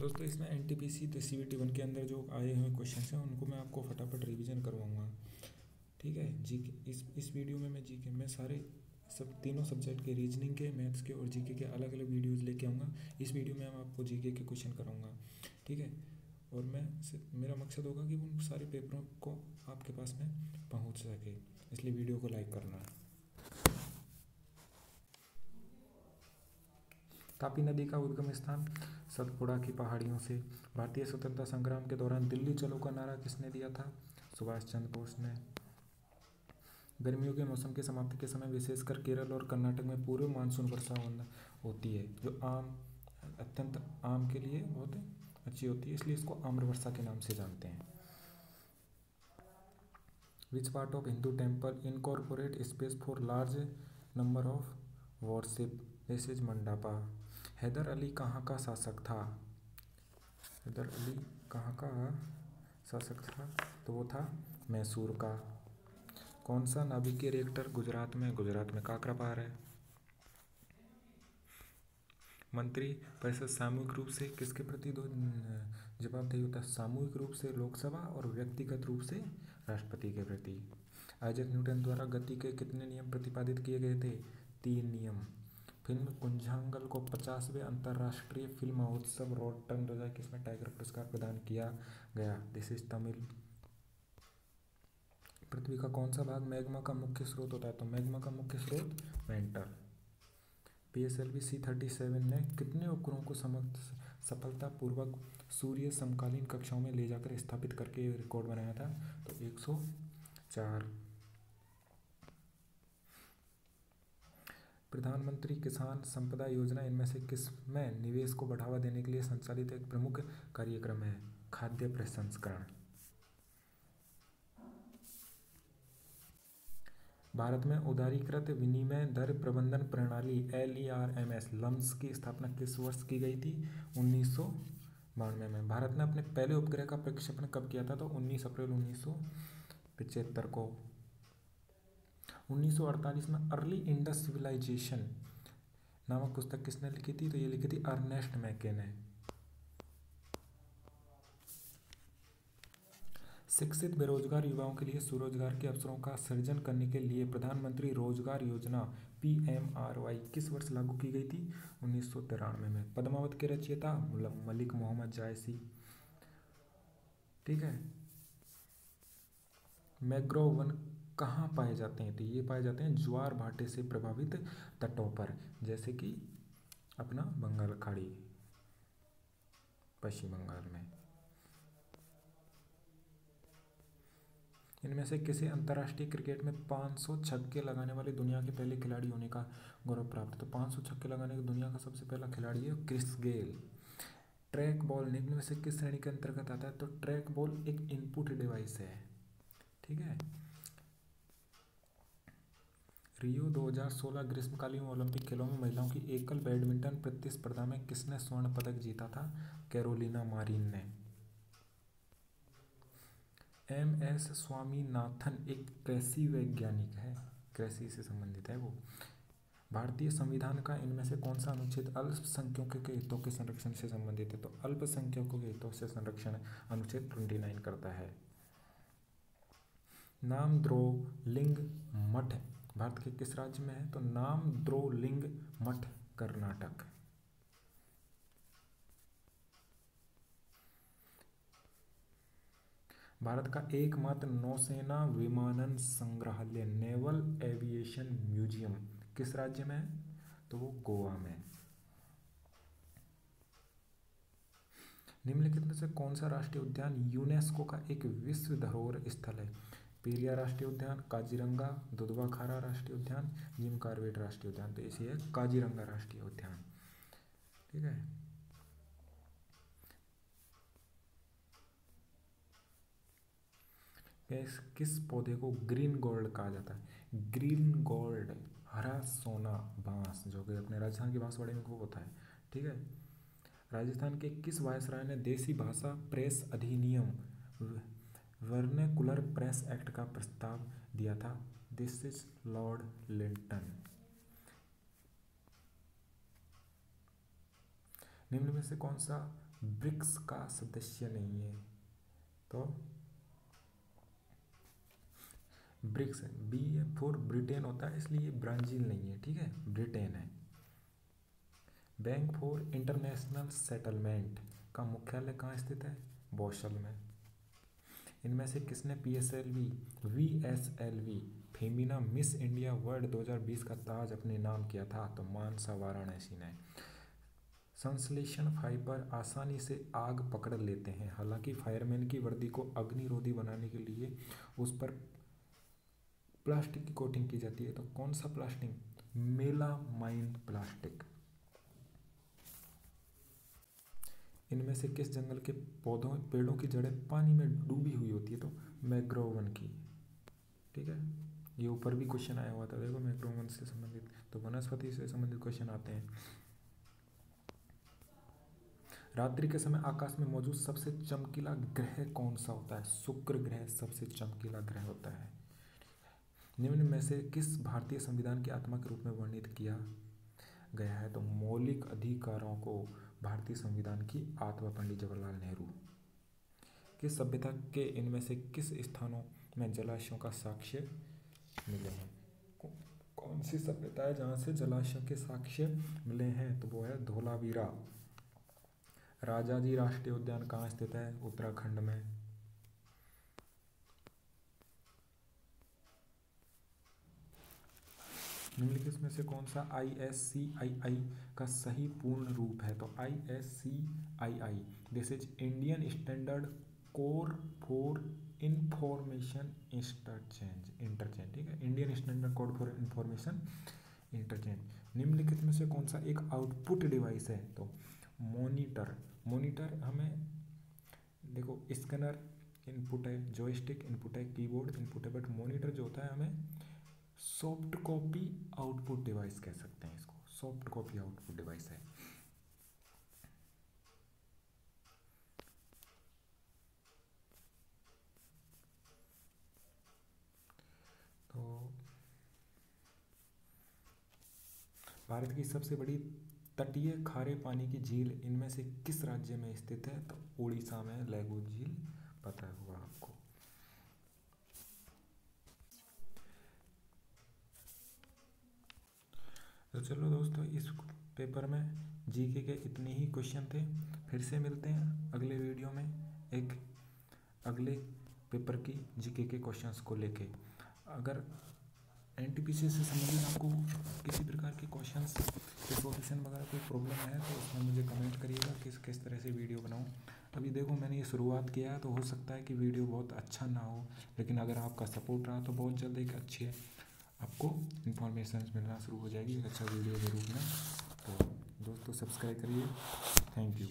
दोस्तों इसमें एनटीपीसी तो सीबीटी वन के अंदर जो आए हुए क्वेश्चन हैं उनको मैं आपको फटाफट रिवीजन करवाऊंगा। ठीक है जीके, इस वीडियो में मैं जीके में सारे सब तीनों सब्जेक्ट के रीजनिंग के, मैथ्स के और जीके के अलग अलग वीडियोस लेके आऊँगा। इस वीडियो में मैं आपको जीके के क्वेश्चन कराऊंगा। ठीक है, और मेरा मकसद होगा कि उन सारे पेपरों को आपके पास में पहुंच सके, इसलिए वीडियो को लाइक करना। तापी नदी का उद्गम स्थान सतपुड़ा की पहाड़ियों से। भारतीय स्वतंत्रता संग्राम के दौरान दिल्ली चलो का नारा किसने दिया था? सुभाष चंद्र बोस ने। गर्मियों के मौसम की समाप्ति के समय विशेषकर केरल और कर्नाटक में पूर्व मानसून वर्षा होती है, जो अत्यंत आम के लिए बहुत अच्छी होती है, इसलिए इसको आम्र वर्षा के नाम से जानते हैं। Which part of Hindu temple incorporate space for large number of worship? This is mandapa. Haider Ali कहाँ का शासक था? हैदर अली कहाँ का शासक था? तो वो था मैसूर का। कौन सा नाभिकीय रिएक्टर गुजरात में काकरापार है। मंत्री परिषद सामूहिक रूप से किसके प्रति जवाबदेही होता है? सामूहिक रूप से लोकसभा और व्यक्तिगत रूप से राष्ट्रपति के प्रति। आइजैक न्यूटन द्वारा गति के कितने नियम प्रतिपादित किए गए थे? 3 नियम। फिल्म कुंजांगल को 50वें अंतर्राष्ट्रीय फिल्म महोत्सव रोटन 2021 में टाइगर पुरस्कार प्रदान किया गया। This is Tamil. पृथ्वी का कौन सा भाग मैग्मा का मुख्य स्रोत होता है? तो मैग्मा का मुख्य स्रोत वेंटर। PSLV C-37 ने कितने उपग्रहों को सफलतापूर्वक सूर्य समकालीन कक्षाओं में ले जाकर स्थापित करके रिकॉर्ड बनाया था? तो 104। प्रधानमंत्री किसान संपदा योजना इनमें से किसमें निवेश को बढ़ावा देने के लिए संचालित एक प्रमुख कार्यक्रम है? खाद्य प्रसंस्करण। भारत में उदारीकृत विनिमय दर प्रबंधन प्रणाली LERMS की स्थापना किस वर्ष की गई थी? 1992 में। भारत ने अपने पहले उपग्रह का प्रक्षेपण कब किया था? तो 19 अप्रैल 1975 को। 1948 में अर्ली इंडस सिविलाइजेशन नामक पुस्तक किसने लिखी थी? तो ये लिखी थी अर्नेस्ट मैके ने। शिक्षित बेरोजगार युवाओं के लिए स्वरोजगार के अवसरों का सृजन करने के लिए प्रधानमंत्री रोजगार योजना PMRY किस वर्ष लागू की गई थी? 1993 में। पद्मावत के रचयिता मलिक मोहम्मद जायसी। ठीक है। मैंग्रोव वन कहाँ पाए जाते हैं? तो ये पाए जाते हैं ज्वार भाटे से प्रभावित तटों पर, जैसे कि अपना बंगाल खाड़ी, पश्चिम बंगाल में। इनमें से किसे अंतर्राष्ट्रीय क्रिकेट में 500 छक्के लगाने वाले दुनिया के पहले खिलाड़ी होने का गौरव प्राप्त? तो 500 छक्के लगाने का दुनिया का सबसे पहला खिलाड़ी है क्रिस गेल। ट्रैक बॉल निम्न में से किस श्रेणी के अंतर्गत आता है? तो ट्रैक बॉल एक इनपुट डिवाइस है। ठीक है। रियो 2016 ग्रीष्मकालीन ओलंपिक खेलों में महिलाओं की एकल बैडमिंटन प्रतिस्पर्धा में किसने स्वर्ण पदक जीता था? कैरोलिना मारिन ने। MS स्वामीनाथन एक कृषि वैज्ञानिक है, कृषि से संबंधित है वो। भारतीय संविधान का इनमें से कौन सा अनुच्छेद अल्पसंख्यकों के हितों के संरक्षण से संबंधित है? तो अल्पसंख्यकों के हितों से संरक्षण अनुच्छेद 29 करता है। नामद्रोलिंग मठ भारत के किस राज्य में है? तो नामद्रोलिंग मठ कर्नाटक। भारत का एकमात्र नौसेना विमानन संग्रहालय नेवल एविएशन म्यूजियम किस राज्य में है? तो वो गोवा में। निम्नलिखित में से कौन सा राष्ट्रीय उद्यान यूनेस्को का एक विश्व धरोहर स्थल है? पेरियार राष्ट्रीय उद्यान, काजीरंगा, दुधवा खारा राष्ट्रीय उद्यान, जिम कॉर्बेट राष्ट्रीय उद्यान। तो इसी है काजीरंगा राष्ट्रीय उद्यान। ठीक है। किस पौधे को ग्रीन गोल्ड कहा जाता है? ग्रीन गोल्ड हरा सोना बांस, जो कि अपने राजस्थान की बांसवाड़ी में खूब होता है। ठीक है। राजस्थान के किस वायसराय ने देसी भाषा प्रेस अधिनियम वर्नेकुलर प्रेस एक्ट का प्रस्ताव दिया था? This is Lord Linton. निम्न में से कौन सा ब्रिक्स का सदस्य नहीं है। तो ब्रिक्स बी फॉर ब्रिटेन होता है, इसलिए ब्राज़ील नहीं है, ठीक है, ब्रिटेन है। बैंक फॉर इंटरनेशनल सेटलमेंट का मुख्यालय कहाँ स्थित है? बॉसल में। इनमें से किसने PSLV VSLV Femina miss India world 2020 का ताज अपने नाम किया था? तो मानसा वाराणसी ने। संश्लेषण फाइबर आसानी से आग पकड़ लेते हैं, हालांकि फायरमैन की वर्दी को अग्निरोधी बनाने के लिए उस पर प्लास्टिक की कोटिंग की जाती है। तो कौन सा प्लास्टिक? Melamine plastic. इनमें से किस जंगल के पेड़ों की जड़ें पानी में डूबी हुई होती है? तो मैंग्रोव वन की, ठीक है। ये ऊपर भी क्वेश्चन आया हुआ था, देखो मैंग्रोव वन से संबंधित, तो वनस्पति से संबंधित क्वेश्चन आते हैं। रात्रि के समय आकाश में मौजूद सबसे चमकीला ग्रह कौन सा होता है? शुक्र ग्रह सबसे चमकीला ग्रह होता है। निम्न में से किस भारतीय संविधान की आत्मा के रूप में वर्णित किया गया है? तो मौलिक अधिकारों को भारतीय संविधान की आत्मा, पंडित जवाहरलाल नेहरू। किस सभ्यता के इनमें से किस स्थानों में जलाशयों का साक्ष्य मिले हैं? कौन सी सभ्यता है जहाँ से जलाशयों के साक्ष्य मिले हैं? तो वो है धोलावीरा। राजाजी राष्ट्रीय उद्यान कहाँ स्थित है? उत्तराखंड में। निम्नलिखित में से कौन सा ISCII का सही पूर्ण रूप है? तो ISCII this is Indian standard core for information interchange, ठीक है, Indian standard code for information interchange. निम्नलिखित में से कौन सा एक आउटपुट डिवाइस है? तो मॉनिटर। मॉनिटर हमें देखो, स्कैनर इनपुट है, जॉयस्टिक इनपुट है, कीबोर्ड इनपुट है, बट मॉनिटर जो होता है हमें सॉफ्ट कॉपी आउटपुट डिवाइस कह सकते हैं इसको, सॉफ्ट कॉपी आउटपुट डिवाइस है। तो भारत की सबसे बड़ी तटीय खारे पानी की झील इनमें से किस राज्य में स्थित है? तो उड़ीसा में लैगो झील, पता होगा आपको। तो चलो दोस्तों, इस पेपर में जीके के इतने ही क्वेश्चन थे। फिर से मिलते हैं अगले वीडियो में एक अगले पेपर की जीके के क्वेश्चंस को लेके। अगर NTPC से संबंधित आपको किसी प्रकार के क्वेश्चंस के सॉल्यूशन वगैरह कोई प्रॉब्लम है तो उसमें मुझे कमेंट करिएगा किस तरह से वीडियो बनाऊं। अभी देखो, मैंने ये शुरुआत किया है तो हो सकता है कि वीडियो बहुत अच्छा ना हो, लेकिन अगर आपका सपोर्ट रहा तो बहुत जल्द एक अच्छी आपको इन्फॉर्मेशन मिलना शुरू हो जाएगी, एक अच्छा वीडियो के रूप में। तो दोस्तों सब्सक्राइब करिए। Thank you.